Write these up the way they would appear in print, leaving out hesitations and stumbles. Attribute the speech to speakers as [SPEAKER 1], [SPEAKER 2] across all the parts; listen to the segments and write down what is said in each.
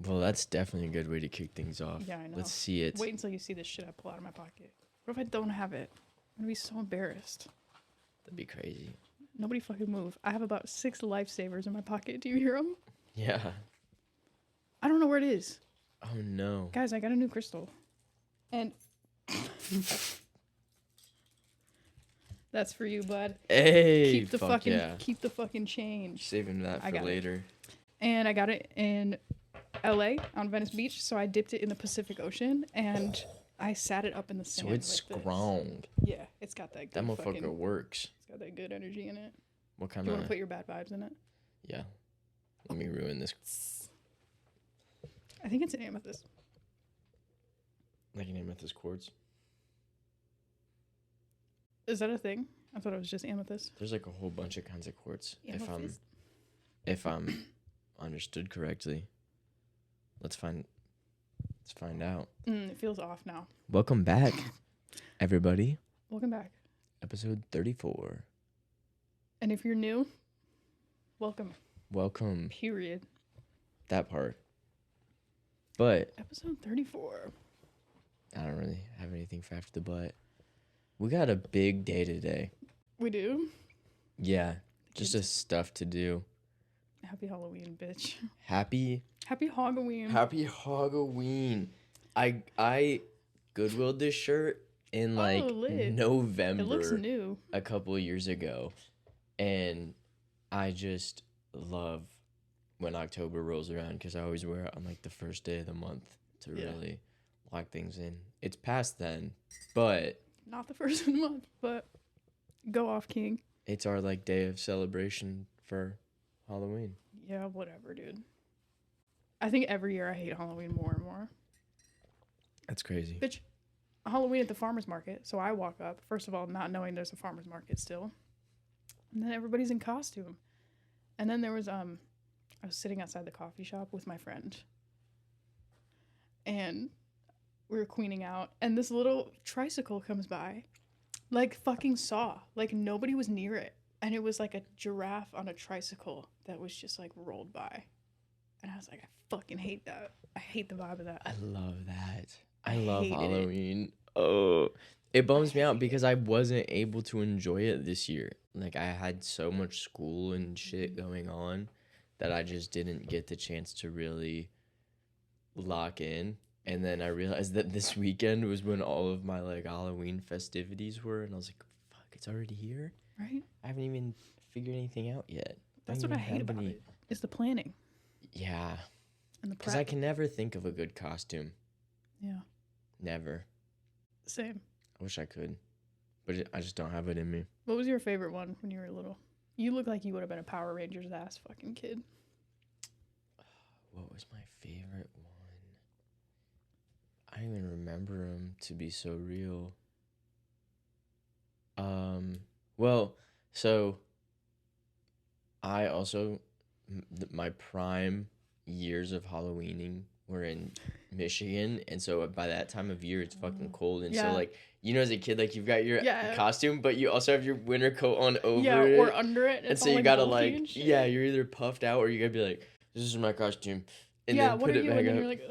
[SPEAKER 1] Well, that's definitely a good way to kick things off.
[SPEAKER 2] Yeah, I know.
[SPEAKER 1] Let's see it.
[SPEAKER 2] Wait until you see this shit I pull out of my pocket. What if I don't have it? I'm gonna be so embarrassed.
[SPEAKER 1] That'd be crazy.
[SPEAKER 2] Nobody fucking move. I have about 6 lifesavers in my pocket. Do you hear them?
[SPEAKER 1] Yeah.
[SPEAKER 2] I don't know where it is.
[SPEAKER 1] Oh, no.
[SPEAKER 2] Guys, I got a new crystal. And that's for you, bud.
[SPEAKER 1] Hey,
[SPEAKER 2] Keep the
[SPEAKER 1] fuck
[SPEAKER 2] fucking
[SPEAKER 1] yeah.
[SPEAKER 2] keep the fucking change.
[SPEAKER 1] Saving that
[SPEAKER 2] I
[SPEAKER 1] for
[SPEAKER 2] got it.
[SPEAKER 1] later.
[SPEAKER 2] And I got it in LA on Venice Beach, so I dipped it in the Pacific Ocean and I sat it up in the
[SPEAKER 1] So
[SPEAKER 2] sand.
[SPEAKER 1] it's
[SPEAKER 2] like this.
[SPEAKER 1] strong.
[SPEAKER 2] Yeah, it's got that good
[SPEAKER 1] That motherfucker
[SPEAKER 2] fucking,
[SPEAKER 1] works.
[SPEAKER 2] it's got that good energy in it.
[SPEAKER 1] What
[SPEAKER 2] Do
[SPEAKER 1] kind
[SPEAKER 2] you want
[SPEAKER 1] of...
[SPEAKER 2] to put your bad vibes in it?
[SPEAKER 1] Yeah. Let me ruin this.
[SPEAKER 2] I think it's an amethyst.
[SPEAKER 1] Like an amethyst quartz.
[SPEAKER 2] Is that a thing? I thought it was just amethyst.
[SPEAKER 1] There's like a whole bunch of kinds of quartz.
[SPEAKER 2] Amethyst?
[SPEAKER 1] If I'm understood correctly. Let's find out.
[SPEAKER 2] It feels off now.
[SPEAKER 1] Welcome back, everybody.
[SPEAKER 2] Welcome back.
[SPEAKER 1] Episode 34.
[SPEAKER 2] And if you're new, welcome.
[SPEAKER 1] Welcome.
[SPEAKER 2] Period.
[SPEAKER 1] That part. But
[SPEAKER 2] Episode 34.
[SPEAKER 1] I don't really have anything for after the but. We got a big day today.
[SPEAKER 2] We do.
[SPEAKER 1] Yeah. Just a stuff to do.
[SPEAKER 2] Happy Halloween, bitch.
[SPEAKER 1] Happy
[SPEAKER 2] Halloween.
[SPEAKER 1] Halloween. I Goodwilled this shirt in like
[SPEAKER 2] lit.
[SPEAKER 1] November.
[SPEAKER 2] It looks new.
[SPEAKER 1] A couple of years ago. And I just love when October rolls around because I always wear it on like the first day of the month to really lock things in. It's past then, but
[SPEAKER 2] Not the first of the month, but go off, King.
[SPEAKER 1] it's our like day of celebration for Halloween.
[SPEAKER 2] Yeah, whatever, dude. I think every year I hate Halloween more and more.
[SPEAKER 1] That's crazy.
[SPEAKER 2] Bitch, Halloween at the farmer's market. So I walk up, first of all, not knowing there's a farmer's market still. And then everybody's in costume. And then there was, I was sitting outside the coffee shop with my friend. And we were queening out. And this little tricycle comes by. Like fucking Saw. Like nobody was near it. And it was like a giraffe on a tricycle that was just like rolled by. And I was like, I fucking hate that. I hate the vibe of that.
[SPEAKER 1] I love that. I love
[SPEAKER 2] hated it.
[SPEAKER 1] Halloween. Oh, it bums me out because I wasn't able to enjoy it this year. Like I had so much school and shit going on that I just didn't get the chance to really lock in. And then I realized that this weekend was when all of my like Halloween festivities were, and I was like, fuck, it's already here?
[SPEAKER 2] Right?
[SPEAKER 1] I haven't even figured anything out yet.
[SPEAKER 2] That's what I hate about it. Is the planning
[SPEAKER 1] Yeah.
[SPEAKER 2] and the
[SPEAKER 1] Because
[SPEAKER 2] prep.
[SPEAKER 1] I can never think of a good costume.
[SPEAKER 2] Yeah.
[SPEAKER 1] Never.
[SPEAKER 2] Same.
[SPEAKER 1] I wish I could. But I just don't have it in me.
[SPEAKER 2] What was your favorite one when you were little? You look like you would have been a Power Rangers ass fucking kid.
[SPEAKER 1] What was my favorite one? I don't even remember them to be so real. Well, so I also, my prime years of Halloweening were in Michigan, and so by that time of year it's fucking cold, and so like, you know, as a kid, like you've got your costume, but you also have your winter coat on over it,
[SPEAKER 2] or under it,
[SPEAKER 1] and so you gotta like, you're either puffed out or you gotta be like, this is my costume, and then put it back up.
[SPEAKER 2] And you're like,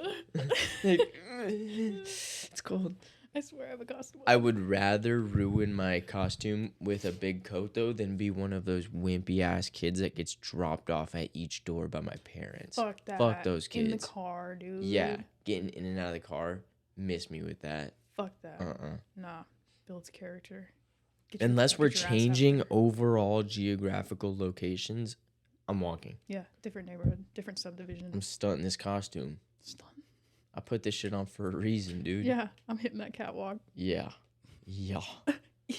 [SPEAKER 1] Like, it's cold.
[SPEAKER 2] I swear I have a costume.
[SPEAKER 1] I would rather ruin my costume with a big coat, though, than be one of those wimpy-ass kids that gets dropped off at each door by my parents.
[SPEAKER 2] Fuck that.
[SPEAKER 1] Fuck those kids.
[SPEAKER 2] In the car, dude.
[SPEAKER 1] Yeah, getting in and out of the car. Miss me with that.
[SPEAKER 2] Fuck that. Nah. Builds character.
[SPEAKER 1] Unless we're changing overall geographical locations, I'm walking.
[SPEAKER 2] Yeah, different neighborhood, different subdivision.
[SPEAKER 1] I'm stunting this costume.
[SPEAKER 2] Stunt.
[SPEAKER 1] I put this shit on for a reason, dude.
[SPEAKER 2] Yeah, I'm hitting that catwalk.
[SPEAKER 1] Yeah. Yeah.
[SPEAKER 2] Yeah.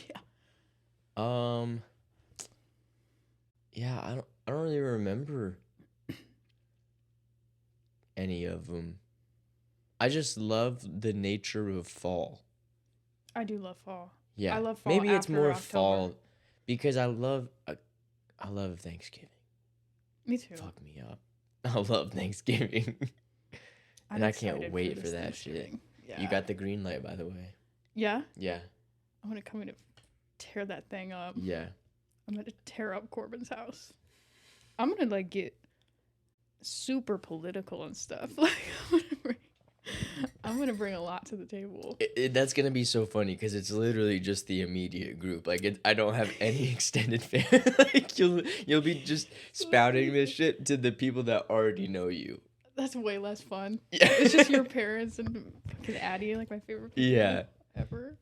[SPEAKER 1] Yeah, I don't really remember any of them. I just love the nature of fall.
[SPEAKER 2] I do love fall.
[SPEAKER 1] Yeah.
[SPEAKER 2] I love fall.
[SPEAKER 1] Maybe it's
[SPEAKER 2] after
[SPEAKER 1] more
[SPEAKER 2] October.
[SPEAKER 1] fall because I love Thanksgiving.
[SPEAKER 2] Me too.
[SPEAKER 1] Fuck me up. I love Thanksgiving. And I can't
[SPEAKER 2] excited
[SPEAKER 1] wait for
[SPEAKER 2] this
[SPEAKER 1] that shit.
[SPEAKER 2] Thanksgiving. Yeah.
[SPEAKER 1] You got the green light, by the way.
[SPEAKER 2] Yeah?
[SPEAKER 1] Yeah.
[SPEAKER 2] I'm gonna come in and tear that thing up.
[SPEAKER 1] Yeah.
[SPEAKER 2] I'm gonna tear up Corbin's house. I'm gonna like get super political and stuff. Like, I'm gonna bring a lot to the table.
[SPEAKER 1] That's gonna be so funny because it's literally just the immediate group. Like, I don't have any extended fan. Like, you'll be just spouting this shit to the people that already know you.
[SPEAKER 2] That's way less fun.
[SPEAKER 1] Yeah.
[SPEAKER 2] It's just your parents and fucking Addie, like my favorite people
[SPEAKER 1] Yeah.
[SPEAKER 2] ever.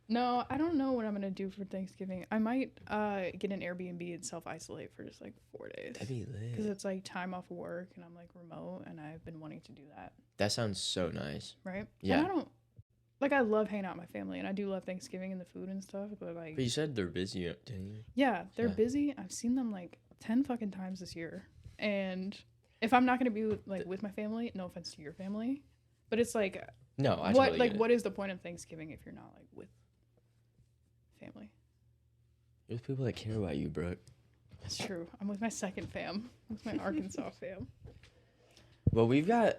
[SPEAKER 2] No, I don't know what I'm gonna do for Thanksgiving. I might get an Airbnb and self-isolate for just like 4 days.
[SPEAKER 1] That'd be
[SPEAKER 2] Because
[SPEAKER 1] lit.
[SPEAKER 2] it's like time off of work and I'm like remote and I've been wanting to do that.
[SPEAKER 1] That sounds so nice.
[SPEAKER 2] Right?
[SPEAKER 1] Yeah.
[SPEAKER 2] And I don't like I love hanging out with my family and I do love Thanksgiving and the food and stuff, but like
[SPEAKER 1] But you said they're busy, didn't you?
[SPEAKER 2] yeah, they're
[SPEAKER 1] Yeah.
[SPEAKER 2] busy. I've seen them like 10 fucking times this year. And if I'm not gonna be with my family, no offense to your family, but it's like
[SPEAKER 1] No, I
[SPEAKER 2] what
[SPEAKER 1] totally
[SPEAKER 2] like
[SPEAKER 1] get it.
[SPEAKER 2] what is the point of Thanksgiving if you're not like with family?
[SPEAKER 1] There's people that care about you, bro.
[SPEAKER 2] That's true. I'm with my second fam, with my Arkansas fam.
[SPEAKER 1] Well, we've got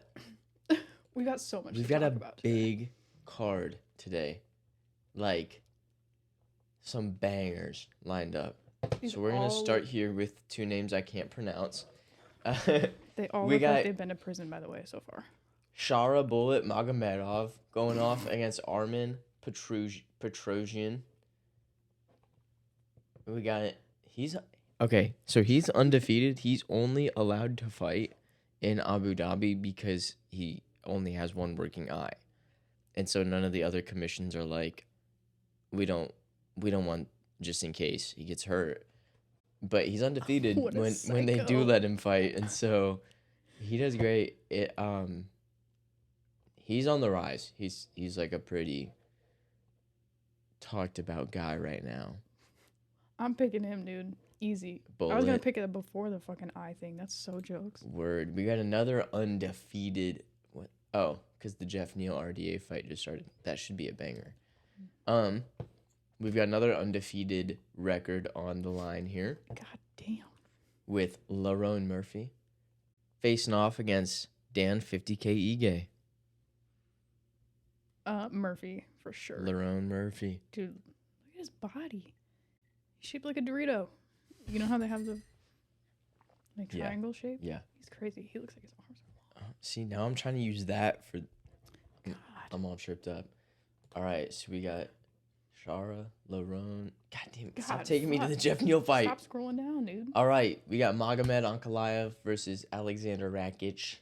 [SPEAKER 2] We got so much.
[SPEAKER 1] we've
[SPEAKER 2] to
[SPEAKER 1] got
[SPEAKER 2] talk
[SPEAKER 1] a
[SPEAKER 2] about today.
[SPEAKER 1] big card today, like some bangers lined up.
[SPEAKER 2] These
[SPEAKER 1] So we're gonna
[SPEAKER 2] all
[SPEAKER 1] start
[SPEAKER 2] look-
[SPEAKER 1] here with 2 names I can't pronounce.
[SPEAKER 2] They all
[SPEAKER 1] we
[SPEAKER 2] look
[SPEAKER 1] got-
[SPEAKER 2] like they've been to prison, by the way, so far.
[SPEAKER 1] Shara Bullet Magomedov going off against Armin Petrosian. We got it. He's okay. So he's undefeated. He's only allowed to fight in Abu Dhabi because he only has one working eye, and so none of the other commissions are like, we don't want just in case he gets hurt. But he's undefeated
[SPEAKER 2] What a
[SPEAKER 1] when they do
[SPEAKER 2] psycho.
[SPEAKER 1] let him fight, and so he does great. He's on the rise. He's like a pretty talked about guy right now.
[SPEAKER 2] I'm picking him, dude. Easy.
[SPEAKER 1] Bullet.
[SPEAKER 2] I was gonna pick it before the fucking eye thing. That's so jokes.
[SPEAKER 1] Word. We got another undefeated. What? Oh, because the Jeff Neal RDA fight just started. That should be a banger. We've got another undefeated record on the line here
[SPEAKER 2] God damn.
[SPEAKER 1] with Lerone Murphy facing off against Dan 50K Ige.
[SPEAKER 2] Murphy for sure.
[SPEAKER 1] Lerone Murphy.
[SPEAKER 2] Dude, look at his body. He's shaped like a Dorito. You know how they have the like
[SPEAKER 1] Yeah.
[SPEAKER 2] triangle shape?
[SPEAKER 1] Yeah.
[SPEAKER 2] He's crazy. He looks like his arms are
[SPEAKER 1] See, now I'm trying to use that for.
[SPEAKER 2] God.
[SPEAKER 1] I'm all tripped up. All right, so we got Shara, Lerone. God damn it. Stop
[SPEAKER 2] God,
[SPEAKER 1] taking me to
[SPEAKER 2] fuck.
[SPEAKER 1] the Jeff Neal fight.
[SPEAKER 2] Stop scrolling down, dude.
[SPEAKER 1] All right, we got Magomed Ankalaev versus Alexander Rakic.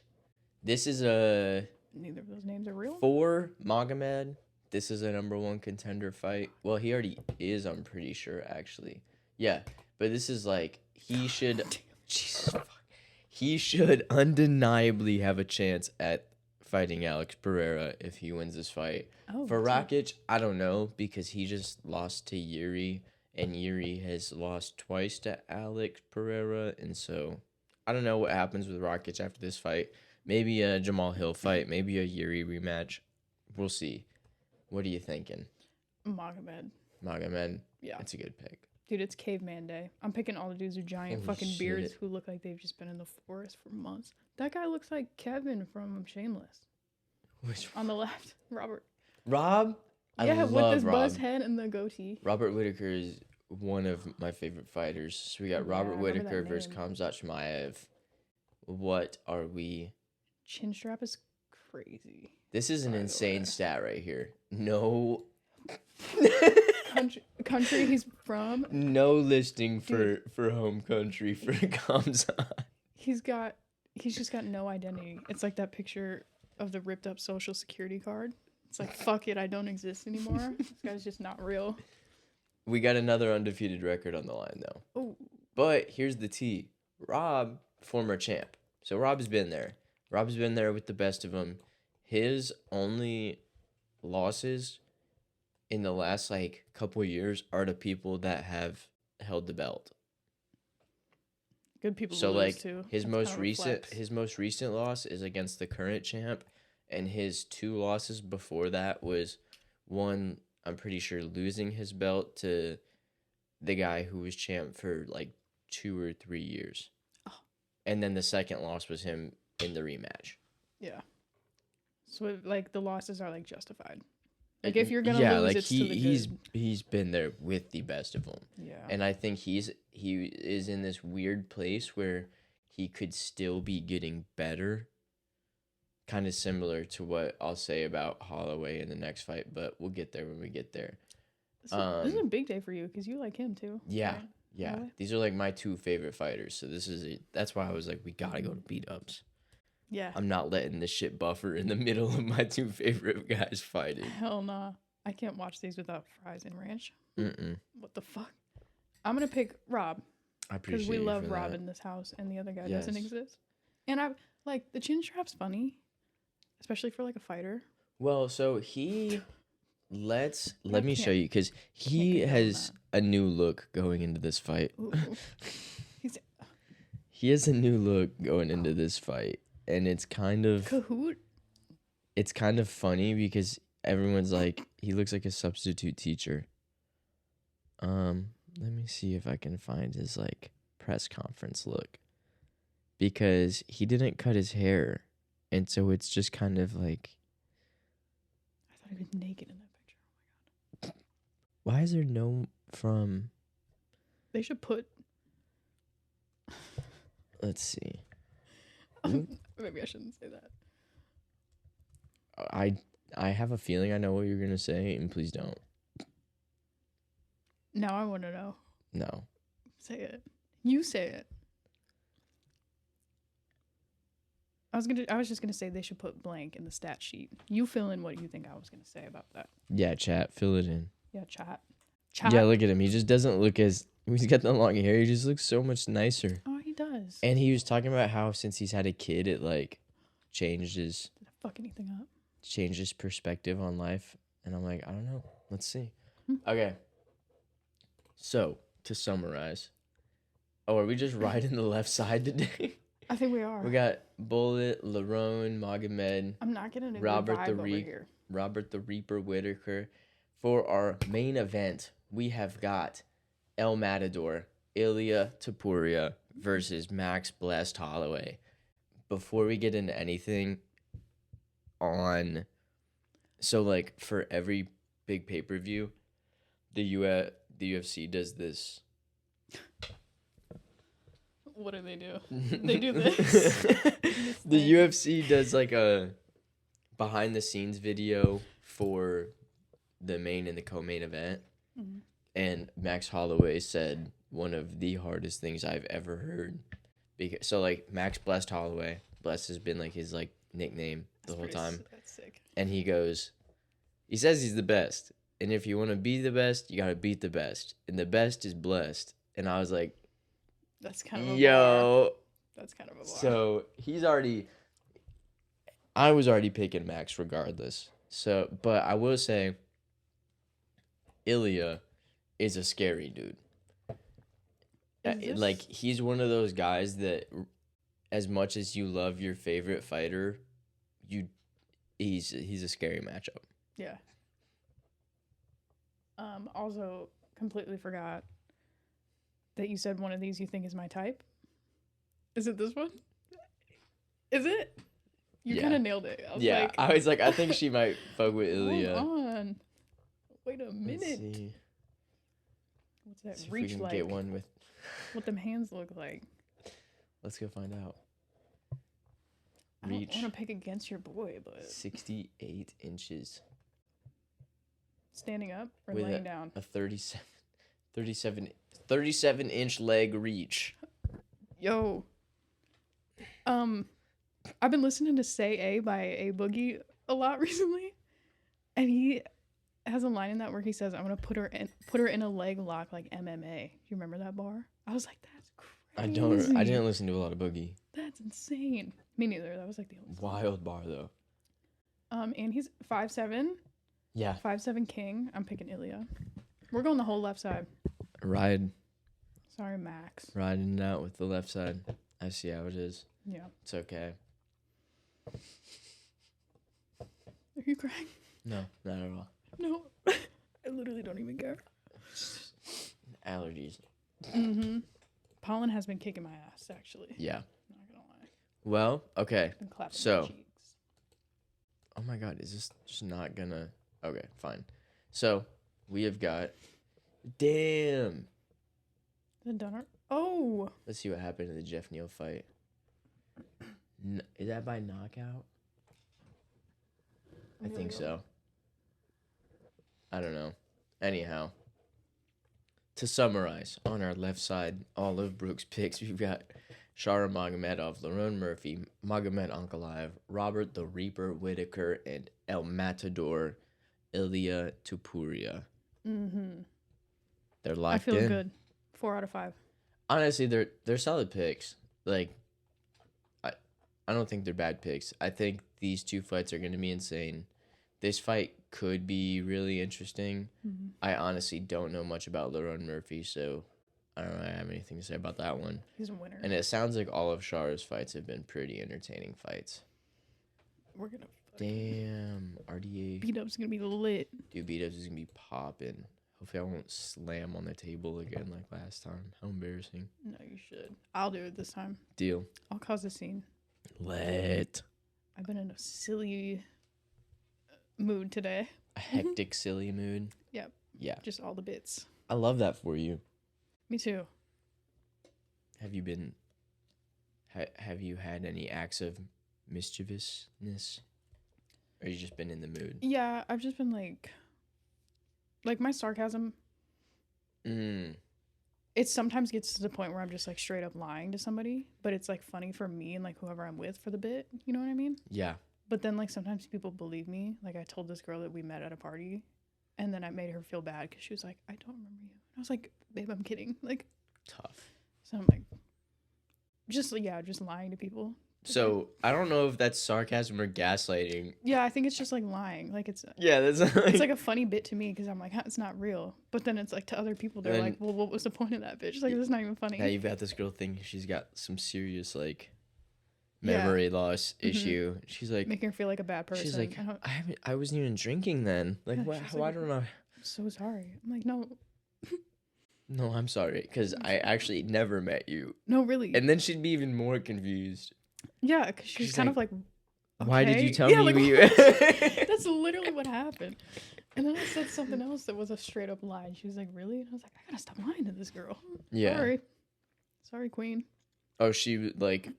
[SPEAKER 1] This is a
[SPEAKER 2] Neither of those names are real.
[SPEAKER 1] for Magomed. This is a number 1 contender fight. Well, he already is, I'm pretty sure, actually. Yeah, but this is like he should. Jesus fuck. He should undeniably have a chance at fighting Alex Pereira if he wins this fight.
[SPEAKER 2] Oh,
[SPEAKER 1] For
[SPEAKER 2] so-
[SPEAKER 1] Rakic, I don't know because he just lost to Yuri, and Yuri has lost twice to Alex Pereira, and so I don't know what happens with Rakic after this fight. Maybe a Jamal Hill fight, maybe a Yuri rematch. We'll see. What are you thinking,
[SPEAKER 2] Magomed.
[SPEAKER 1] Magomed?
[SPEAKER 2] Yeah.
[SPEAKER 1] That's a good pick.
[SPEAKER 2] Dude, it's caveman day. I'm picking all the dudes with giant
[SPEAKER 1] Holy
[SPEAKER 2] fucking beards
[SPEAKER 1] shit.
[SPEAKER 2] who look like they've just been in the forest for months. That guy looks like Kevin from Shameless.
[SPEAKER 1] Which
[SPEAKER 2] On the left, Robert.
[SPEAKER 1] Rob? I
[SPEAKER 2] Yeah, with
[SPEAKER 1] love
[SPEAKER 2] his
[SPEAKER 1] Rob.
[SPEAKER 2] buzz head and the goatee.
[SPEAKER 1] Robert Whitaker is one of my favorite fighters. So we got
[SPEAKER 2] Yeah, I
[SPEAKER 1] Robert
[SPEAKER 2] remember
[SPEAKER 1] Whitaker
[SPEAKER 2] that
[SPEAKER 1] versus
[SPEAKER 2] name.
[SPEAKER 1] Khamzat Chimaev. What are we?
[SPEAKER 2] Chin strap is crazy.
[SPEAKER 1] This is an
[SPEAKER 2] By the
[SPEAKER 1] insane
[SPEAKER 2] way.
[SPEAKER 1] stat right here. No,
[SPEAKER 2] Country he's from.
[SPEAKER 1] no listing for home country for Khamzat.
[SPEAKER 2] He's just got no identity. It's like that picture of the ripped up social security card. It's like, fuck it, I don't exist anymore. This guy's just not real.
[SPEAKER 1] We got another undefeated record on the line though.
[SPEAKER 2] Oh,
[SPEAKER 1] But here's the T. Rob, former champ. So Rob's been there. Rob's been there with the best of them. His only losses in the last like couple of years are to people that have held the belt.
[SPEAKER 2] good people
[SPEAKER 1] So
[SPEAKER 2] lose
[SPEAKER 1] like
[SPEAKER 2] too.
[SPEAKER 1] his
[SPEAKER 2] That's
[SPEAKER 1] most
[SPEAKER 2] kind of a
[SPEAKER 1] recent
[SPEAKER 2] flex.
[SPEAKER 1] his most recent loss is against the current champ, and his 2 losses before that was one, I'm pretty sure, losing his belt to the guy who was champ for like 2 or 3 years.
[SPEAKER 2] Oh.
[SPEAKER 1] And then the second loss was him in the rematch.
[SPEAKER 2] Yeah. So like the losses are like justified. Like if you're gonna lose,
[SPEAKER 1] like
[SPEAKER 2] it's to the good.
[SPEAKER 1] he's been there with the best of them.
[SPEAKER 2] Yeah.
[SPEAKER 1] And I think he is in this weird place where he could still be getting better. Kind of similar to what I'll say about Holloway in the next fight, but we'll get there when we get there.
[SPEAKER 2] This is a big day for you because you like him too.
[SPEAKER 1] Yeah,
[SPEAKER 2] right?
[SPEAKER 1] yeah.
[SPEAKER 2] Holloway?
[SPEAKER 1] These are like my two favorite fighters, so this is it. That's why I was like, we gotta go to beat ups.
[SPEAKER 2] Yeah.
[SPEAKER 1] I'm not letting this shit buffer in the middle of my two favorite guys fighting.
[SPEAKER 2] Hell nah. I can't watch these without fries and ranch.
[SPEAKER 1] Mm-mm.
[SPEAKER 2] What the fuck? I'm gonna pick Rob
[SPEAKER 1] I
[SPEAKER 2] because
[SPEAKER 1] appreciate
[SPEAKER 2] we
[SPEAKER 1] you
[SPEAKER 2] love
[SPEAKER 1] for
[SPEAKER 2] Rob
[SPEAKER 1] that.
[SPEAKER 2] in this house, and the other guy doesn't
[SPEAKER 1] Yes.
[SPEAKER 2] exist. And I like the chin strap's funny, especially for like a fighter.
[SPEAKER 1] Well, so let
[SPEAKER 2] Like,
[SPEAKER 1] me show
[SPEAKER 2] can't-
[SPEAKER 1] you because he
[SPEAKER 2] condone
[SPEAKER 1] has a new look going into this fight.
[SPEAKER 2] Ooh. He's
[SPEAKER 1] He has a new look going into this fight, and it's kind of
[SPEAKER 2] Kahoot.
[SPEAKER 1] funny because everyone's like, he looks like a substitute teacher. Let me see if I can find his like press conference look, because he didn't cut his hair, and so it's just kind of like,
[SPEAKER 2] I thought he was naked in that picture.
[SPEAKER 1] why is there no from?
[SPEAKER 2] They should put.
[SPEAKER 1] Let's see. Ooh.
[SPEAKER 2] Maybe I shouldn't say that.
[SPEAKER 1] I have a feeling I know what you're gonna say, and please don't.
[SPEAKER 2] Now I want to know.
[SPEAKER 1] No.
[SPEAKER 2] Say it. You say it. I was just gonna say they should put blank in the stat sheet. You fill in what you think I was gonna say about that.
[SPEAKER 1] Yeah, chat, fill it in.
[SPEAKER 2] Yeah, chat. Chat.
[SPEAKER 1] Yeah, look at him. He just doesn't look as. He's got the long hair. He just looks so much nicer.
[SPEAKER 2] Oh, he does.
[SPEAKER 1] And he was talking about how since he's had a kid, it like changed his
[SPEAKER 2] Did I fuck anything up?
[SPEAKER 1] perspective on life. And I'm like, I don't know. Let's see.
[SPEAKER 2] Hmm.
[SPEAKER 1] Okay. So to summarize, are we just riding the left side today?
[SPEAKER 2] I think we are.
[SPEAKER 1] We got Bullet, Larone, Magomed,
[SPEAKER 2] I'm not getting a
[SPEAKER 1] Robert
[SPEAKER 2] good
[SPEAKER 1] the
[SPEAKER 2] vibe over
[SPEAKER 1] Reap.
[SPEAKER 2] here.
[SPEAKER 1] Robert the Reaper Whitaker. For our main event, we have got El Matador, Ilya Topuria versus Max Blessed Holloway. Before we get into anything on, so like for every big pay-per-view, the UFC does this.
[SPEAKER 2] What do? They do this.
[SPEAKER 1] The UFC does like a behind the scenes video for the main and the co-main event.
[SPEAKER 2] Mhm.
[SPEAKER 1] And Max Holloway said one of the hardest things I've ever heard. Because so like Max Blessed Holloway, Blessed has been like his like nickname the whole time.
[SPEAKER 2] That's sick.
[SPEAKER 1] And he says he's the best. And if you want to be the best, you got to beat the best. And the best is blessed. And I was like,
[SPEAKER 2] That's kind of a bar.
[SPEAKER 1] yo.
[SPEAKER 2] That's kind of a bar.
[SPEAKER 1] So I was already picking Max regardless. So, but I will say, Ilya is a scary dude. Like, he's one of those guys that, as much as you love your favorite fighter, he's a scary matchup.
[SPEAKER 2] Yeah. Also, completely forgot that you said one of these you think is my type. Is it this one? Is it? You
[SPEAKER 1] Yeah.
[SPEAKER 2] kind of nailed it. I was
[SPEAKER 1] Yeah,
[SPEAKER 2] like,
[SPEAKER 1] I was like, I think she might fuck with Ilya.
[SPEAKER 2] hold on. Wait a
[SPEAKER 1] Let's
[SPEAKER 2] minute.
[SPEAKER 1] see.
[SPEAKER 2] What's that
[SPEAKER 1] See if we
[SPEAKER 2] reach
[SPEAKER 1] can
[SPEAKER 2] like?
[SPEAKER 1] get one with.
[SPEAKER 2] What them hands look like?
[SPEAKER 1] Let's go find out.
[SPEAKER 2] I don't
[SPEAKER 1] Reach
[SPEAKER 2] want to pick against your boy, but
[SPEAKER 1] 68 inches.
[SPEAKER 2] standing up or
[SPEAKER 1] With
[SPEAKER 2] laying down?
[SPEAKER 1] A 37 inch leg reach.
[SPEAKER 2] Yo. I've been listening to Say A by A Boogie a lot recently. And he has a line in that where he says, I'm gonna put her in a leg lock like MMA. Do you remember that bar? I was like, that's crazy.
[SPEAKER 1] I didn't listen to a lot of Boogie.
[SPEAKER 2] That's insane. Me neither. That was like the only
[SPEAKER 1] Wild bar though.
[SPEAKER 2] And he's 5'7".
[SPEAKER 1] Yeah.
[SPEAKER 2] 5'7" king. I'm picking Ilya. We're going the whole left side.
[SPEAKER 1] Riding
[SPEAKER 2] Sorry, Max.
[SPEAKER 1] it out with the left side. I see how it is.
[SPEAKER 2] Yeah.
[SPEAKER 1] It's okay.
[SPEAKER 2] Are you crying?
[SPEAKER 1] No, not at all.
[SPEAKER 2] No. I literally don't even care.
[SPEAKER 1] Allergies.
[SPEAKER 2] Mm-hmm. Pollen has been kicking my ass, actually.
[SPEAKER 1] Yeah.
[SPEAKER 2] Not gonna lie.
[SPEAKER 1] Well, okay.
[SPEAKER 2] Been clapping
[SPEAKER 1] So-
[SPEAKER 2] my cheeks.
[SPEAKER 1] Oh my god, is this just not gonna... Okay, fine. So, we have got... Damn!
[SPEAKER 2] The donut. Oh!
[SPEAKER 1] Let's see what happened in the Jeff Neal fight. Is that by knockout? I think so. I don't know. Anyhow, to summarize, on our left side, all of Brooke's picks, we've got Shara Magomedov, Lerone Murphy, Magomed Ankalaev, Robert the Reaper Whitaker, and El Matador Ilya Tupuria.
[SPEAKER 2] Mm-hmm.
[SPEAKER 1] They're locked
[SPEAKER 2] I feel
[SPEAKER 1] in.
[SPEAKER 2] good. 4 out of 5.
[SPEAKER 1] Honestly, they're solid picks. Like, I don't think they're bad picks. I think these two fights are going to be insane. This fight could be really interesting.
[SPEAKER 2] Mm-hmm.
[SPEAKER 1] I honestly don't know much about Lerone Murphy, so I don't really have anything to say about that one.
[SPEAKER 2] He's a winner.
[SPEAKER 1] And it sounds like all of Shara's fights have been pretty entertaining fights.
[SPEAKER 2] We're gonna.
[SPEAKER 1] Damn, RDA.
[SPEAKER 2] Beat-up's gonna be lit.
[SPEAKER 1] Dude, beat-ups is gonna be popping. Hopefully, I won't slam on the table again like last time. How embarrassing.
[SPEAKER 2] No, you should. I'll do it this time.
[SPEAKER 1] Deal.
[SPEAKER 2] I'll cause a scene.
[SPEAKER 1] Lit.
[SPEAKER 2] I've been in a silly mood today.
[SPEAKER 1] A hectic, silly mood.
[SPEAKER 2] Yep.
[SPEAKER 1] Yeah.
[SPEAKER 2] Just all the bits.
[SPEAKER 1] I love that for you.
[SPEAKER 2] Me too.
[SPEAKER 1] Have you been... have you had any acts of mischievousness? Or you just been in the mood?
[SPEAKER 2] Yeah, I've just been like my sarcasm. It sometimes gets to the point where I'm just like straight up lying to somebody, but it's like funny for me and like whoever I'm with for the bit. You know what I mean?
[SPEAKER 1] Yeah.
[SPEAKER 2] But then like sometimes people believe me. Like I told this girl that we met at a party, and then I made her feel bad because she was like, "I don't remember you." And I was like, "Babe, I'm kidding." Like,
[SPEAKER 1] Tough.
[SPEAKER 2] so I'm like, just lying to people.
[SPEAKER 1] So, I don't know if that's sarcasm or gaslighting.
[SPEAKER 2] Yeah, I think it's just like lying. Like it's
[SPEAKER 1] Yeah, that's
[SPEAKER 2] it's like a funny bit to me because I'm like, huh, it's not real. But then it's like to other people, they're
[SPEAKER 1] And
[SPEAKER 2] like, well, what was the point of that bitch? Like, it's not even funny.
[SPEAKER 1] Now you've got this girl thinking she's got some serious, like, memory loss issue. She's like...
[SPEAKER 2] Making her feel like a bad person.
[SPEAKER 1] She's like, I wasn't even drinking then. Like,
[SPEAKER 2] Yeah,
[SPEAKER 1] why don't I...
[SPEAKER 2] I'm so sorry. I'm like, no.
[SPEAKER 1] No, I'm sorry, because I actually never met you.
[SPEAKER 2] No, really.
[SPEAKER 1] And then she'd be even more confused.
[SPEAKER 2] Yeah, because she's kind of like,
[SPEAKER 1] why did you tell
[SPEAKER 2] yeah,
[SPEAKER 1] me
[SPEAKER 2] like,
[SPEAKER 1] you...
[SPEAKER 2] That's literally what happened. And then I said something else that was a straight up lie. And she was like, really? And I was like, I gotta stop lying to this girl.
[SPEAKER 1] Yeah.
[SPEAKER 2] Sorry, queen.
[SPEAKER 1] Oh, she, like,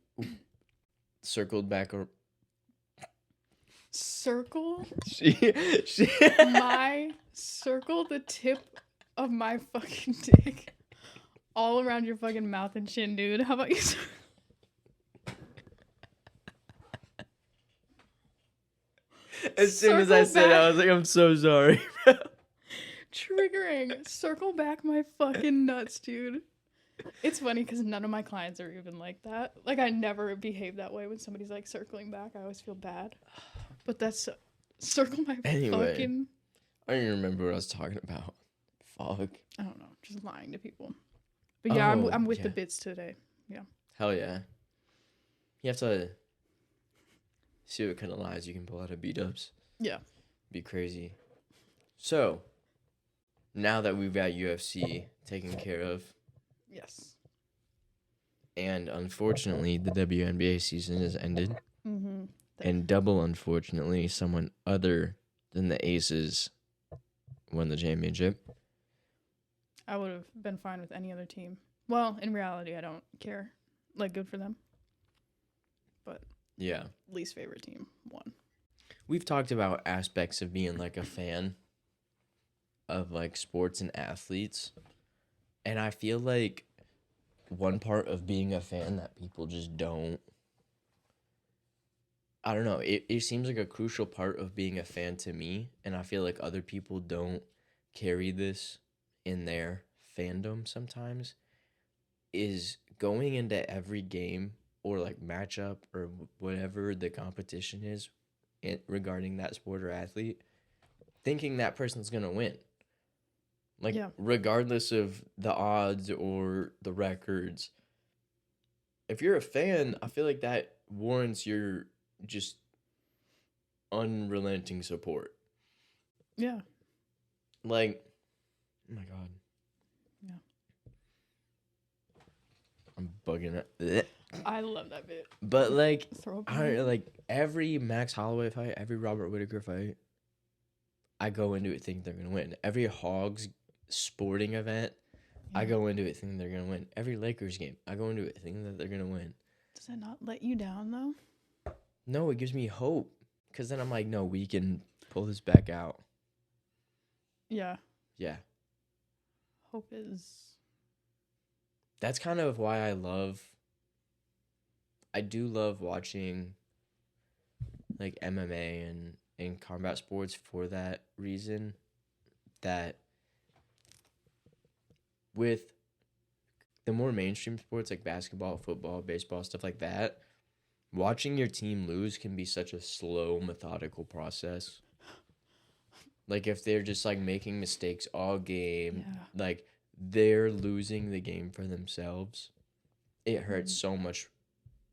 [SPEAKER 1] circled back or...
[SPEAKER 2] Circle?
[SPEAKER 1] She...
[SPEAKER 2] My... Circle the tip of my fucking dick all around your fucking mouth and chin, dude. How about you...
[SPEAKER 1] As soon as I said it, I was like, I'm so sorry.
[SPEAKER 2] Triggering. Circle back my fucking nuts, dude. It's funny because none of my clients are even like that. Like, I never behave that way when somebody's like circling back. I always feel bad. But that's circle my fucking...
[SPEAKER 1] I don't even remember what I was talking about. Fuck.
[SPEAKER 2] I don't know. Just lying to people. But yeah, I'm with
[SPEAKER 1] yeah.
[SPEAKER 2] the bits today. Yeah.
[SPEAKER 1] Hell yeah. You have to see what kind of lies you can pull out of beat-ups.
[SPEAKER 2] Yeah.
[SPEAKER 1] Be crazy. So, now that we've got UFC taken care of,
[SPEAKER 2] Yes.
[SPEAKER 1] and unfortunately the WNBA season has ended,
[SPEAKER 2] Mm-hmm.
[SPEAKER 1] and double unfortunately, someone other than the Aces won the championship.
[SPEAKER 2] I would have been fine with any other team. Well, in reality, I don't care. Like, good for them. But
[SPEAKER 1] Yeah.
[SPEAKER 2] least favorite team won.
[SPEAKER 1] We've talked about aspects of being like a fan of like sports and athletes. And I feel like one part of being a fan that people just don't, I don't know, it seems like a crucial part of being a fan to me. And I feel like other people don't carry this in their fandom sometimes, is going into every game or like matchup or whatever the competition is regarding that sport or athlete, thinking that person's gonna win. Like,
[SPEAKER 2] Yeah.
[SPEAKER 1] regardless of the odds or the records. If you're a fan, I feel like that warrants your just unrelenting support.
[SPEAKER 2] Yeah.
[SPEAKER 1] Like, oh my God.
[SPEAKER 2] Yeah.
[SPEAKER 1] I'm bugging it.
[SPEAKER 2] I love that bit.
[SPEAKER 1] But like,
[SPEAKER 2] Throw up.
[SPEAKER 1] I don't know, like every Max Holloway fight, every Robert Whitaker fight, I go into it thinking they're gonna win. Every Hogs sporting event, I go into it thinking they're gonna win. Every Lakers game, I go into it thinking that they're gonna win.
[SPEAKER 2] Does that not let you down though?
[SPEAKER 1] No, it gives me hope. Because then I'm like, no, we can pull this back out.
[SPEAKER 2] Yeah.
[SPEAKER 1] Yeah.
[SPEAKER 2] Hope is.
[SPEAKER 1] That's kind of why I do love watching like MMA and combat sports for that reason. That with the more mainstream sports like basketball, football, baseball, stuff like that, watching your team lose can be such a slow, methodical process. Like if they're just like making mistakes all game,
[SPEAKER 2] Yeah.
[SPEAKER 1] like they're losing the game for themselves. It hurts so much,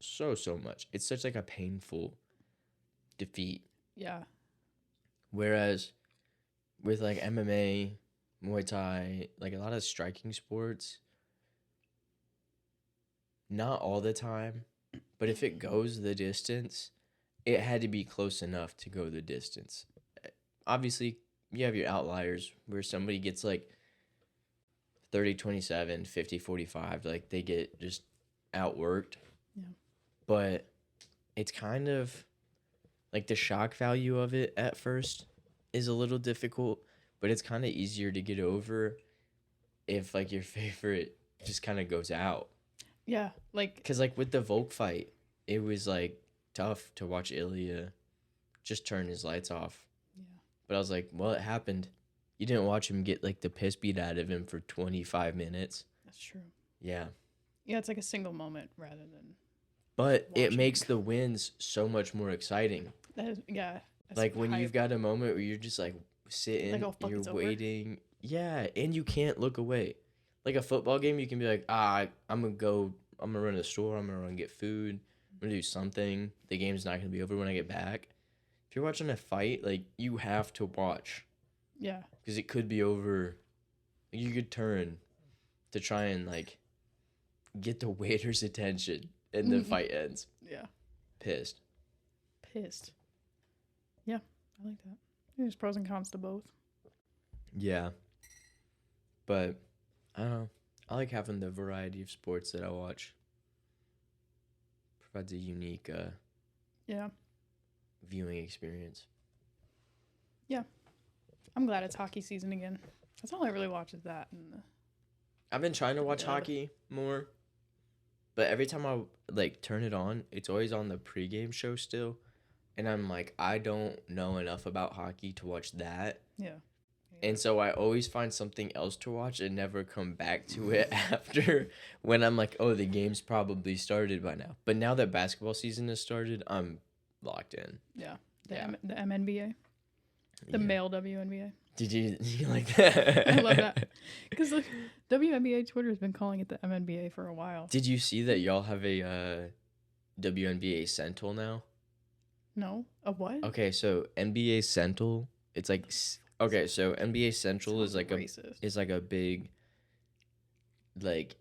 [SPEAKER 1] so much. It's such like a painful defeat.
[SPEAKER 2] Yeah.
[SPEAKER 1] Whereas with like MMA, Muay Thai, like a lot of striking sports, not all the time, but if it goes the distance, it had to be close enough to go the distance. Obviously, you have your outliers where somebody gets like 30-27, 50-45, like they get just outworked.
[SPEAKER 2] Yeah.
[SPEAKER 1] But it's kind of like the shock value of it at first is a little difficult, but it's kind of easier to get over if like your favorite just kind of goes out.
[SPEAKER 2] Yeah. Like.
[SPEAKER 1] Because like with the Volk fight, it was like tough to watch Ilya just turn his lights off.
[SPEAKER 2] Yeah.
[SPEAKER 1] But I was like, well, it happened. You didn't watch him get like the piss beat out of him for 25 minutes.
[SPEAKER 2] That's true.
[SPEAKER 1] Yeah.
[SPEAKER 2] Yeah, it's like a single moment rather than.
[SPEAKER 1] But it
[SPEAKER 2] Watching.
[SPEAKER 1] makes the wins so much more exciting.
[SPEAKER 2] That is, yeah. That's
[SPEAKER 1] Like when
[SPEAKER 2] hype.
[SPEAKER 1] you've got a moment where you're just like sitting,
[SPEAKER 2] Like, oh, fuck,
[SPEAKER 1] you're
[SPEAKER 2] it's over.
[SPEAKER 1] waiting. Yeah, and you can't look away. Like a football game, you can be like, I'm going to run to the store, I'm going to run and get food, I'm going to do something. The game's not going to be over when I get back. If you're watching a fight, like you have to watch.
[SPEAKER 2] Yeah.
[SPEAKER 1] Because it could be over. You could turn to try and like get the waiter's attention and the fight ends.
[SPEAKER 2] Yeah.
[SPEAKER 1] Pissed.
[SPEAKER 2] Yeah, I like that. There's pros and cons to both.
[SPEAKER 1] Yeah. But I don't know. I like having the variety of sports that I watch. Provides a unique
[SPEAKER 2] Yeah.
[SPEAKER 1] viewing experience.
[SPEAKER 2] Yeah. I'm glad it's hockey season again. That's all I really watch is that. And
[SPEAKER 1] I've been trying to watch
[SPEAKER 2] Yeah.
[SPEAKER 1] hockey more. But every time I like turn it on, it's always on the pregame show still. And I'm like, I don't know enough about hockey to watch that.
[SPEAKER 2] yeah.
[SPEAKER 1] And so I always find something else to watch and never come back to it after when I'm like, oh, the game's probably started by now. But now that basketball season has started, I'm locked in.
[SPEAKER 2] Yeah.
[SPEAKER 1] Yeah.
[SPEAKER 2] The MNBA. The
[SPEAKER 1] Yeah.
[SPEAKER 2] male WNBA.
[SPEAKER 1] Did you like that?
[SPEAKER 2] I love that. Because like, WNBA Twitter has been calling it the MNBA for a while.
[SPEAKER 1] Did you see that y'all have a WNBA Sentinel now?
[SPEAKER 2] No? A what?
[SPEAKER 1] Okay, so NBA Central, it's like okay, so NBA Central is
[SPEAKER 2] Sounds
[SPEAKER 1] like
[SPEAKER 2] racist.
[SPEAKER 1] a big like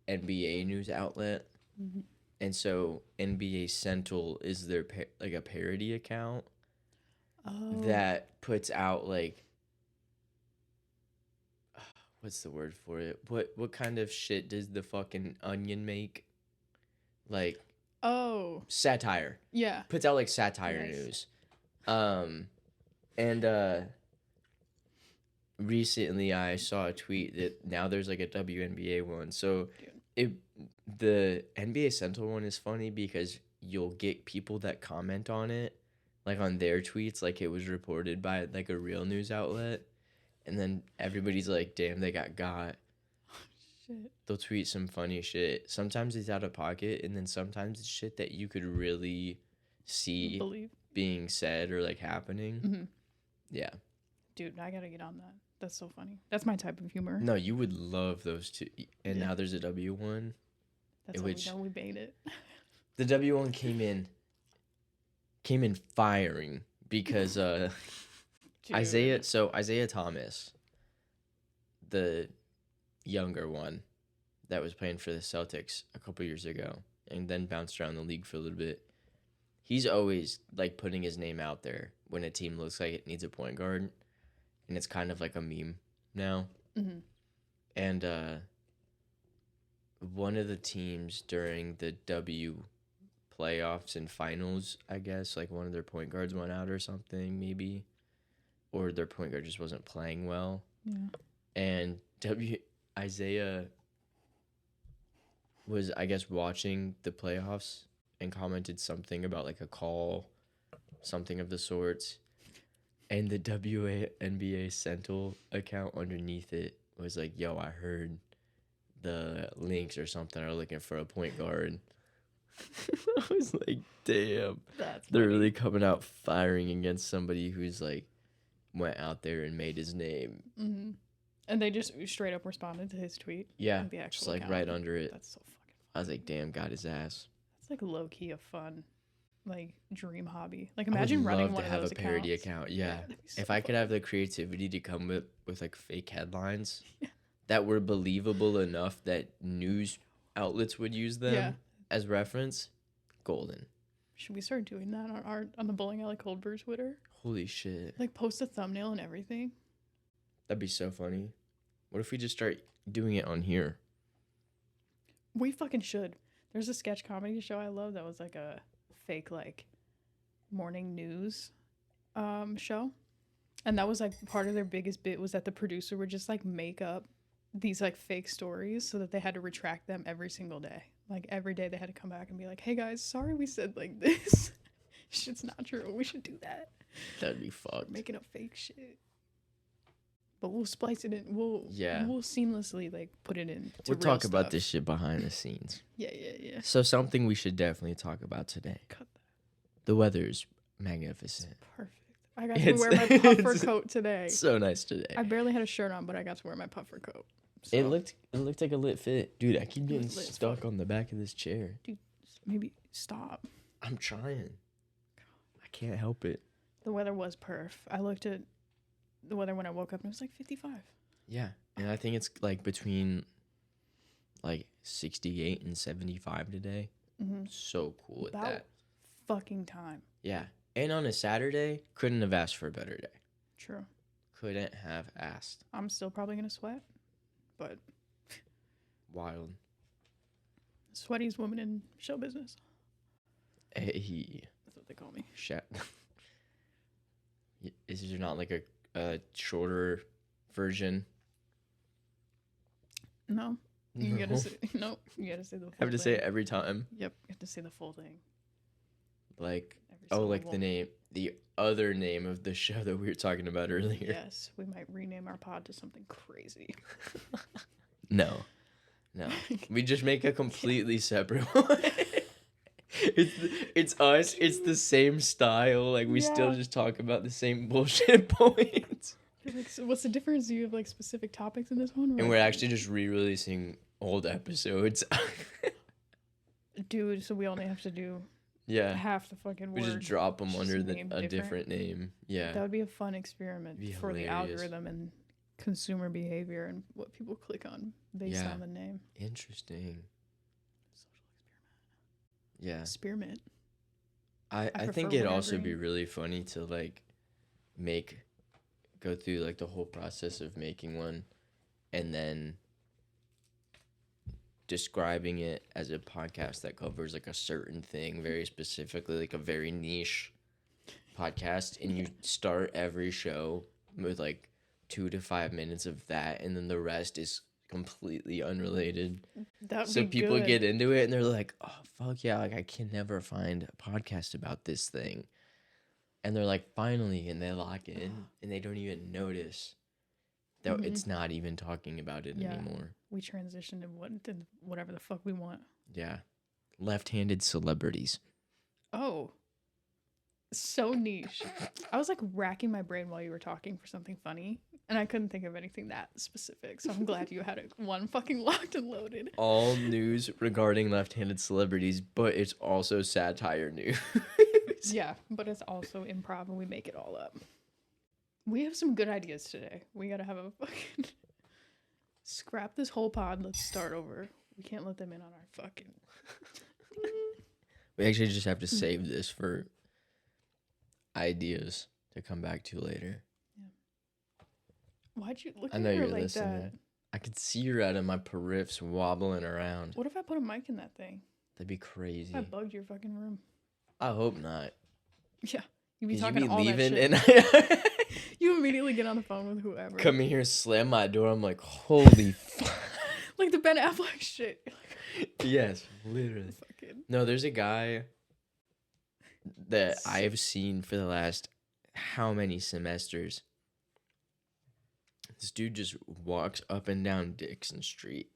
[SPEAKER 1] NBA news outlet.
[SPEAKER 2] Mhm.
[SPEAKER 1] And so NBA Central is their like a parody account
[SPEAKER 2] Oh.
[SPEAKER 1] that puts out like what's the word for it? What kind of shit does the fucking Onion make? Like
[SPEAKER 2] Oh.
[SPEAKER 1] satire.
[SPEAKER 2] Yeah.
[SPEAKER 1] Puts out like satire
[SPEAKER 2] Nice.
[SPEAKER 1] news. And recently I saw a tweet that now there's like a WNBA one. So the NBA Central one is funny because you'll get people that comment on it, like on their tweets, like it was reported by like a real news outlet, and then everybody's like, "Damn, they got."
[SPEAKER 2] Shit.
[SPEAKER 1] They'll tweet some funny shit. Sometimes it's out of pocket, and then sometimes it's shit that you could really see
[SPEAKER 2] Believe.
[SPEAKER 1] being said or like happening.
[SPEAKER 2] Mm-hmm.
[SPEAKER 1] Yeah.
[SPEAKER 2] Dude, I gotta get on that. That's so funny. That's my type of humor.
[SPEAKER 1] No, you would love those two. And
[SPEAKER 2] Yeah.
[SPEAKER 1] now there's a W one.
[SPEAKER 2] That's how
[SPEAKER 1] which-
[SPEAKER 2] we know we made it.
[SPEAKER 1] The W one came in firing because
[SPEAKER 2] Dude.
[SPEAKER 1] Isaiah Thomas, the younger one that was playing for the Celtics a couple years ago and then bounced around the league for a little bit. He's always like putting his name out there when a team looks like it needs a point guard, and it's kind of like a meme now.
[SPEAKER 2] Mm-hmm.
[SPEAKER 1] And one of the teams during the W playoffs and finals, I guess. Like one of their point guards went out or something, maybe. Or their point guard just wasn't playing well.
[SPEAKER 2] Yeah.
[SPEAKER 1] And Isaiah was, I guess, watching the playoffs and commented something about like a call, something of the sorts. And the WNBA Central account underneath it was like, yo, I heard the Lynx or something are looking for a point guard. I was like, damn.
[SPEAKER 2] That's
[SPEAKER 1] They're
[SPEAKER 2] funny.
[SPEAKER 1] really coming out firing against somebody who's like went out there and made his name.
[SPEAKER 2] Mm-hmm. And they just straight up responded to his tweet.
[SPEAKER 1] Yeah,
[SPEAKER 2] Like the actual
[SPEAKER 1] just like
[SPEAKER 2] account.
[SPEAKER 1] right under it.
[SPEAKER 2] That's so fucking fun.
[SPEAKER 1] I was like, damn, got his ass.
[SPEAKER 2] It's like low key a fun, like dream hobby. Like
[SPEAKER 1] I would
[SPEAKER 2] imagine running
[SPEAKER 1] love
[SPEAKER 2] one
[SPEAKER 1] to
[SPEAKER 2] of
[SPEAKER 1] have
[SPEAKER 2] those
[SPEAKER 1] a parody
[SPEAKER 2] accounts.
[SPEAKER 1] account. Yeah.
[SPEAKER 2] that'd be so
[SPEAKER 1] If I could
[SPEAKER 2] fun.
[SPEAKER 1] have the creativity to come with like fake headlines that were believable enough that news outlets would use them
[SPEAKER 2] Yeah.
[SPEAKER 1] as reference, golden.
[SPEAKER 2] Should we start doing that on the Bowling Alley Cold Brew Twitter?
[SPEAKER 1] Holy shit.
[SPEAKER 2] Like post a thumbnail and everything.
[SPEAKER 1] That'd be so funny. What if we just start doing it on here?
[SPEAKER 2] We fucking should. There's a sketch comedy show I love that was like a fake like morning news show. And that was like part of their biggest bit was that the producer would just like make up these like fake stories so that they had to retract them every single day. Like every day they had to come back and be like, "Hey guys, sorry we said like this. Shit's not true. We should do that."
[SPEAKER 1] That'd be fucked.
[SPEAKER 2] Making up fake shit. But we'll splice it in. We'll seamlessly like put it in.
[SPEAKER 1] We'll talk about this shit behind the scenes.
[SPEAKER 2] Yeah.
[SPEAKER 1] So something we should definitely talk about today.
[SPEAKER 2] Cut that.
[SPEAKER 1] The weather's magnificent.
[SPEAKER 2] Perfect. I got to wear my puffer coat today.
[SPEAKER 1] So nice today.
[SPEAKER 2] I barely had a shirt on, but I got to wear my puffer coat. So,
[SPEAKER 1] It looked like a lit fit. Dude, I keep getting
[SPEAKER 2] lit as
[SPEAKER 1] stuck
[SPEAKER 2] fuck.
[SPEAKER 1] on the back of this chair.
[SPEAKER 2] dude, maybe stop.
[SPEAKER 1] I'm trying. I can't help it.
[SPEAKER 2] The weather was perf. I looked at the weather when I woke up and it was like 55.
[SPEAKER 1] Yeah. And I think it's like between like 68 and 75 today.
[SPEAKER 2] Mm-hmm.
[SPEAKER 1] So cool with
[SPEAKER 2] About
[SPEAKER 1] that.
[SPEAKER 2] fucking time.
[SPEAKER 1] Yeah. And on a Saturday, couldn't have asked for a better day.
[SPEAKER 2] True.
[SPEAKER 1] Couldn't have asked.
[SPEAKER 2] I'm still probably going to sweat, but
[SPEAKER 1] Wild.
[SPEAKER 2] sweatiest woman in show business.
[SPEAKER 1] Hey.
[SPEAKER 2] That's what they call me.
[SPEAKER 1] Shit. Is there not like a shorter version?
[SPEAKER 2] No. You
[SPEAKER 1] No.
[SPEAKER 2] gotta say no. You gotta say the full
[SPEAKER 1] I have to
[SPEAKER 2] thing.
[SPEAKER 1] say it every time.
[SPEAKER 2] Yep. You have to say the full thing.
[SPEAKER 1] Like,
[SPEAKER 2] Every
[SPEAKER 1] oh,
[SPEAKER 2] single
[SPEAKER 1] like the
[SPEAKER 2] one.
[SPEAKER 1] name, the other name of the show that we were talking about earlier.
[SPEAKER 2] Yes, we might rename our pod to something crazy.
[SPEAKER 1] No. We just make a completely separate one. It's us. It's the same style. Like we still
[SPEAKER 2] Yeah.
[SPEAKER 1] just talk about the same bullshit points.
[SPEAKER 2] Like, so what's the difference? Do you have like specific topics in this one? or,
[SPEAKER 1] And we're
[SPEAKER 2] like,
[SPEAKER 1] actually just re-releasing old episodes.
[SPEAKER 2] dude. So we only have to do
[SPEAKER 1] Yeah.
[SPEAKER 2] half the fucking
[SPEAKER 1] We
[SPEAKER 2] word.
[SPEAKER 1] just drop them
[SPEAKER 2] just
[SPEAKER 1] under
[SPEAKER 2] name
[SPEAKER 1] a
[SPEAKER 2] different.
[SPEAKER 1] different name. Yeah.
[SPEAKER 2] That would be a fun experiment
[SPEAKER 1] Be
[SPEAKER 2] for the
[SPEAKER 1] hilarious.
[SPEAKER 2] algorithm and consumer behavior and what people click on based
[SPEAKER 1] Yeah.
[SPEAKER 2] on the name.
[SPEAKER 1] Interesting.
[SPEAKER 2] Social
[SPEAKER 1] Yeah.
[SPEAKER 2] experiment.
[SPEAKER 1] I
[SPEAKER 2] prefer
[SPEAKER 1] think it'd also be
[SPEAKER 2] wintergreen.
[SPEAKER 1] really funny to like go through like the whole process of making one and then describing it as a podcast that covers like a certain thing very specifically, like a very niche podcast, and you start every show with like 2 to 5 minutes of that, and then the rest is completely unrelated.
[SPEAKER 2] That
[SPEAKER 1] So
[SPEAKER 2] would be
[SPEAKER 1] people
[SPEAKER 2] good.
[SPEAKER 1] get into it and they're like, oh fuck yeah, like I can never find a podcast about this thing. And they're like, finally, and they lock in and they don't even notice that
[SPEAKER 2] Mhm.
[SPEAKER 1] it's not even talking about it
[SPEAKER 2] Yeah.
[SPEAKER 1] anymore.
[SPEAKER 2] We transition to whatever the fuck we want.
[SPEAKER 1] Yeah. Left-handed celebrities.
[SPEAKER 2] Oh, so niche. I was like racking my brain while you were talking for something funny, and I couldn't think of anything that specific. So I'm glad you had it one fucking locked and loaded.
[SPEAKER 1] All news regarding left-handed celebrities, but it's also satire news.
[SPEAKER 2] Yeah, but it's also improv, and we make it all up. We have some good ideas today. We gotta have a fucking scrap this whole pod. Let's start over. We can't let them in on our fucking.
[SPEAKER 1] We actually just have to save this for ideas to come back to later.
[SPEAKER 2] Why'd you look
[SPEAKER 1] I
[SPEAKER 2] at
[SPEAKER 1] know
[SPEAKER 2] her
[SPEAKER 1] you're
[SPEAKER 2] like
[SPEAKER 1] listening.
[SPEAKER 2] that?
[SPEAKER 1] I could see her out of my periffs wobbling around.
[SPEAKER 2] What if I put a mic in that thing?
[SPEAKER 1] That'd be crazy.
[SPEAKER 2] I bugged your fucking room.
[SPEAKER 1] I hope not.
[SPEAKER 2] Yeah. You be
[SPEAKER 1] 'Cause you
[SPEAKER 2] talking
[SPEAKER 1] be
[SPEAKER 2] all that
[SPEAKER 1] leaving
[SPEAKER 2] shit.
[SPEAKER 1] and
[SPEAKER 2] You immediately get on the phone with whoever.
[SPEAKER 1] come in here, slam my door. I'm like, holy fuck.
[SPEAKER 2] Like the Ben Affleck shit.
[SPEAKER 1] Yes, literally.
[SPEAKER 2] Fucking.
[SPEAKER 1] No, there's a guy that I've seen for the last how many semesters. This dude just walks up and down Dixon Street,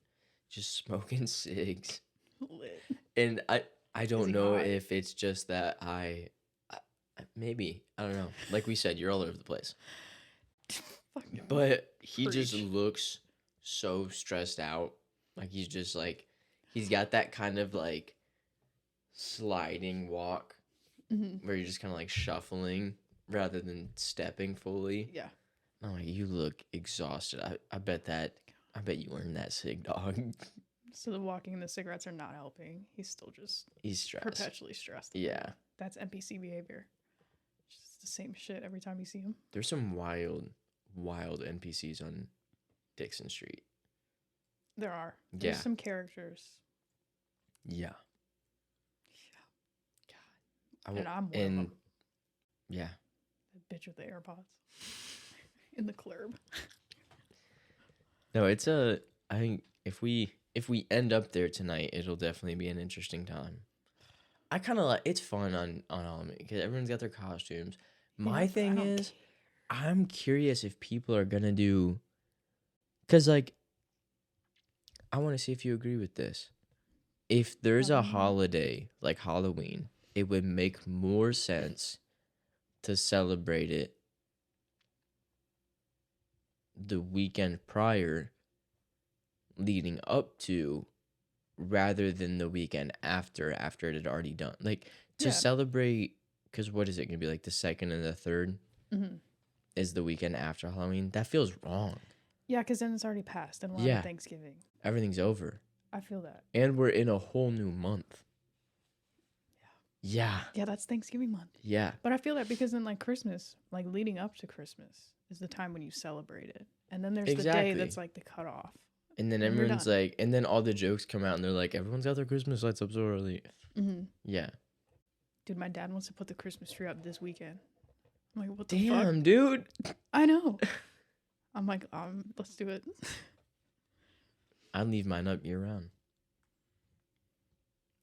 [SPEAKER 1] just smoking cigs.
[SPEAKER 2] Lit.
[SPEAKER 1] And I don't
[SPEAKER 2] he
[SPEAKER 1] know
[SPEAKER 2] hot?
[SPEAKER 1] if it's just that maybe, I don't know. Like we said, you're all over the place.
[SPEAKER 2] Fucking
[SPEAKER 1] But he just
[SPEAKER 2] preach.
[SPEAKER 1] looks so stressed out. Like he's just like, he's got that kind of like sliding walk where you're just kind of like shuffling rather than stepping fully.
[SPEAKER 2] Yeah.
[SPEAKER 1] I'm like, you look exhausted. I bet you earned that cig, dog.
[SPEAKER 2] So the walking and the cigarettes are not helping. He's still just
[SPEAKER 1] He's stressed.
[SPEAKER 2] perpetually stressed.
[SPEAKER 1] Yeah.
[SPEAKER 2] That's NPC behavior. Just the same shit every time you see him.
[SPEAKER 1] There's some wild NPCs on Dixon Street.
[SPEAKER 2] There are. There's
[SPEAKER 1] Yeah.
[SPEAKER 2] some characters.
[SPEAKER 1] Yeah. God.
[SPEAKER 2] And I'm one of them.
[SPEAKER 1] Yeah.
[SPEAKER 2] The bitch with the AirPods. In the club.
[SPEAKER 1] No, I think if we end up there tonight, it'll definitely be an interesting time. I kind of like, it's fun on Halloween because everyone's got their costumes. My thing is, I'm curious if people are gonna do, because like, I want to see if you agree with this. If there's a holiday like Halloween, it would make more sense to celebrate it the weekend prior leading up to rather than the weekend after it had already done. Like to celebrate, because what is it going to be like the 2nd and the 3rd is the weekend after Halloween? That feels wrong.
[SPEAKER 2] Yeah, because then it's already passed and we're on Thanksgiving.
[SPEAKER 1] Everything's over.
[SPEAKER 2] I feel that.
[SPEAKER 1] And we're in a whole new month. Yeah.
[SPEAKER 2] Yeah, that's Thanksgiving month.
[SPEAKER 1] Yeah.
[SPEAKER 2] But I feel that because then like Christmas, like leading up to Christmas is the time when you celebrate it. And then there's the day that's like the cutoff.
[SPEAKER 1] And then everyone's like, and then all the jokes come out and they're like, everyone's got their Christmas lights up so early. Yeah.
[SPEAKER 2] Dude, my dad wants to put the Christmas tree up this weekend. I'm like, what the fuck?
[SPEAKER 1] Damn, dude.
[SPEAKER 2] I know. I'm like, let's do it.
[SPEAKER 1] I leave mine up year round.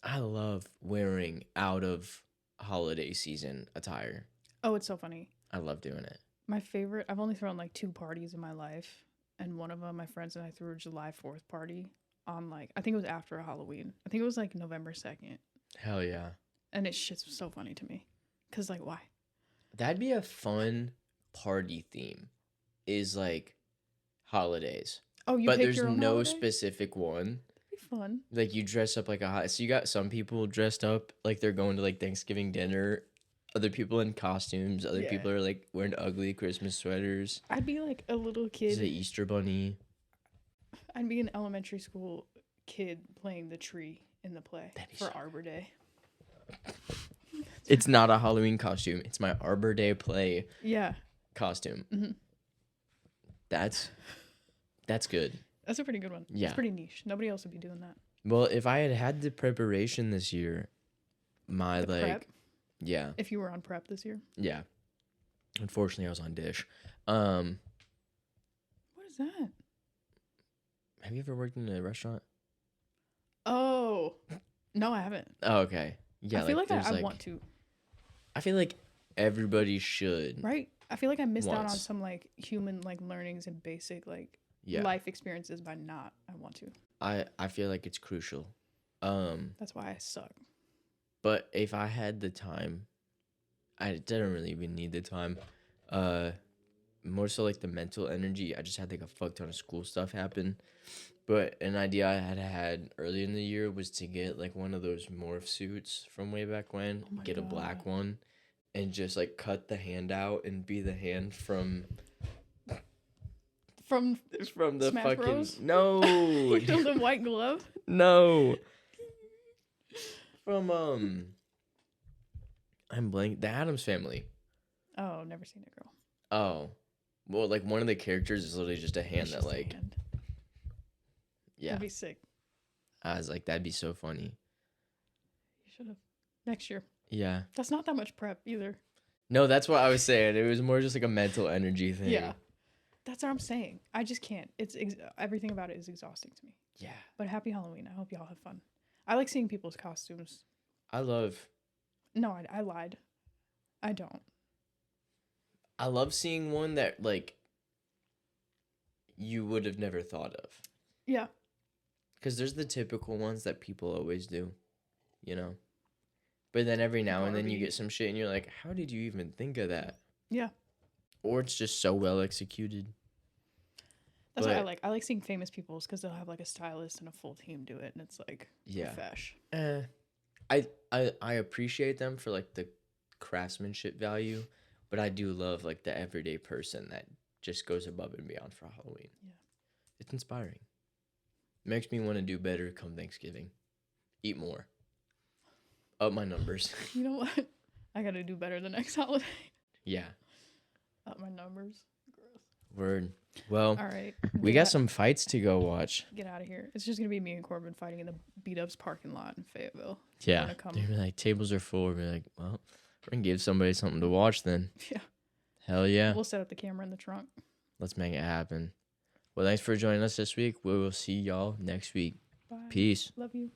[SPEAKER 1] I love wearing out of holiday season attire.
[SPEAKER 2] Oh, it's so funny.
[SPEAKER 1] I love doing it.
[SPEAKER 2] My favorite, I've only thrown like 2 parties in my life. And one of them, my friends and I threw a July 4th party on like, I think it was after Halloween. I think it was like November 2nd.
[SPEAKER 1] Hell yeah.
[SPEAKER 2] And it's just so funny to me. Because like, why?
[SPEAKER 1] That'd be a fun party theme, is like holidays.
[SPEAKER 2] Oh, you
[SPEAKER 1] but
[SPEAKER 2] pick
[SPEAKER 1] there's
[SPEAKER 2] your own
[SPEAKER 1] no
[SPEAKER 2] holiday?
[SPEAKER 1] specific one.
[SPEAKER 2] That'd be fun.
[SPEAKER 1] Like you dress up like so you got some people dressed up like they're going to like Thanksgiving dinner, other people in costumes, other people are like wearing ugly Christmas sweaters.
[SPEAKER 2] I'd be like a little
[SPEAKER 1] There's
[SPEAKER 2] kid.
[SPEAKER 1] an Easter bunny.
[SPEAKER 2] I'd be an elementary school kid playing the tree in the play for Arbor Day.
[SPEAKER 1] It's not a Halloween costume. It's my Arbor Day play costume.
[SPEAKER 2] Mm-hmm.
[SPEAKER 1] That's good.
[SPEAKER 2] That's a pretty good one.
[SPEAKER 1] Yeah.
[SPEAKER 2] It's pretty niche. Nobody else would be doing that.
[SPEAKER 1] Well, if I had had the preparation this year,
[SPEAKER 2] Prep?
[SPEAKER 1] Yeah.
[SPEAKER 2] If you were on prep this year?
[SPEAKER 1] Yeah. Unfortunately, I was on dish.
[SPEAKER 2] What is that?
[SPEAKER 1] Have you ever worked in a restaurant?
[SPEAKER 2] Oh. No, I haven't.
[SPEAKER 1] Oh, okay. Yeah.
[SPEAKER 2] I feel like I want to.
[SPEAKER 1] I feel like everybody should.
[SPEAKER 2] Right? I feel like I missed out on
[SPEAKER 1] Once.
[SPEAKER 2] some like human like learnings and basic like
[SPEAKER 1] Yeah.
[SPEAKER 2] life experiences by not. I want to.
[SPEAKER 1] I feel like it's crucial.
[SPEAKER 2] That's why I suck.
[SPEAKER 1] But if I had the time, I didn't really even need the time. More so like the mental energy. I just had like a fuck ton of school stuff happen. But an idea I had early in the year was to get like one of those morph suits from way back when.
[SPEAKER 2] Oh my
[SPEAKER 1] Get a
[SPEAKER 2] God.
[SPEAKER 1] black one, and just like cut the hand out and be the hand from the
[SPEAKER 2] Smash
[SPEAKER 1] fucking
[SPEAKER 2] Bros?
[SPEAKER 1] no
[SPEAKER 2] You know the white glove?
[SPEAKER 1] no from I'm blank, the Addams Family.
[SPEAKER 2] Oh, never seen it, girl.
[SPEAKER 1] Oh, well, like one of the characters is literally just a hand
[SPEAKER 2] It's
[SPEAKER 1] that
[SPEAKER 2] just a
[SPEAKER 1] like
[SPEAKER 2] hand.
[SPEAKER 1] yeah.
[SPEAKER 2] That'd be sick.
[SPEAKER 1] I was like, that'd be so funny.
[SPEAKER 2] should have. Next year.
[SPEAKER 1] Yeah.
[SPEAKER 2] That's not that much prep either.
[SPEAKER 1] No, that's what I was saying. It was more just like a mental energy thing.
[SPEAKER 2] Yeah. That's what I'm saying. I just can't. Everything about it is exhausting to me.
[SPEAKER 1] Yeah.
[SPEAKER 2] But happy Halloween. I hope y'all have fun. I like seeing people's costumes.
[SPEAKER 1] I love
[SPEAKER 2] I lied. I don't.
[SPEAKER 1] I love seeing one that like you would have never thought of.
[SPEAKER 2] Yeah.
[SPEAKER 1] Because there's the typical ones that people always do, you know? But then every now and then you get some shit and you're like, how did you even think of that?
[SPEAKER 2] Yeah.
[SPEAKER 1] Or it's just so well executed.
[SPEAKER 2] That's what I like. I like seeing famous people's because they'll have like a stylist and a full team do it, and it's like fresh.
[SPEAKER 1] I appreciate them for like the craftsmanship value, but I do love like the everyday person that just goes above and beyond for Halloween.
[SPEAKER 2] Yeah.
[SPEAKER 1] It's inspiring. Makes me want to do better come Thanksgiving. Eat more. Up my numbers.
[SPEAKER 2] You know what? I gotta do better the next holiday.
[SPEAKER 1] Yeah.
[SPEAKER 2] Up my numbers. Gross.
[SPEAKER 1] Word. Well,
[SPEAKER 2] all right.
[SPEAKER 1] We got some fights to go watch.
[SPEAKER 2] Get out of here. It's just gonna be me and Corbin fighting in the beat ups parking lot in Fayetteville.
[SPEAKER 1] Yeah. They're like, tables are full. We're like, well, we're gonna give somebody something to watch then.
[SPEAKER 2] Yeah.
[SPEAKER 1] Hell yeah.
[SPEAKER 2] We'll set up the camera in the trunk.
[SPEAKER 1] Let's make it happen. Well, thanks for joining us this week. We will see y'all next week.
[SPEAKER 2] Bye.
[SPEAKER 1] Peace.
[SPEAKER 2] Love you.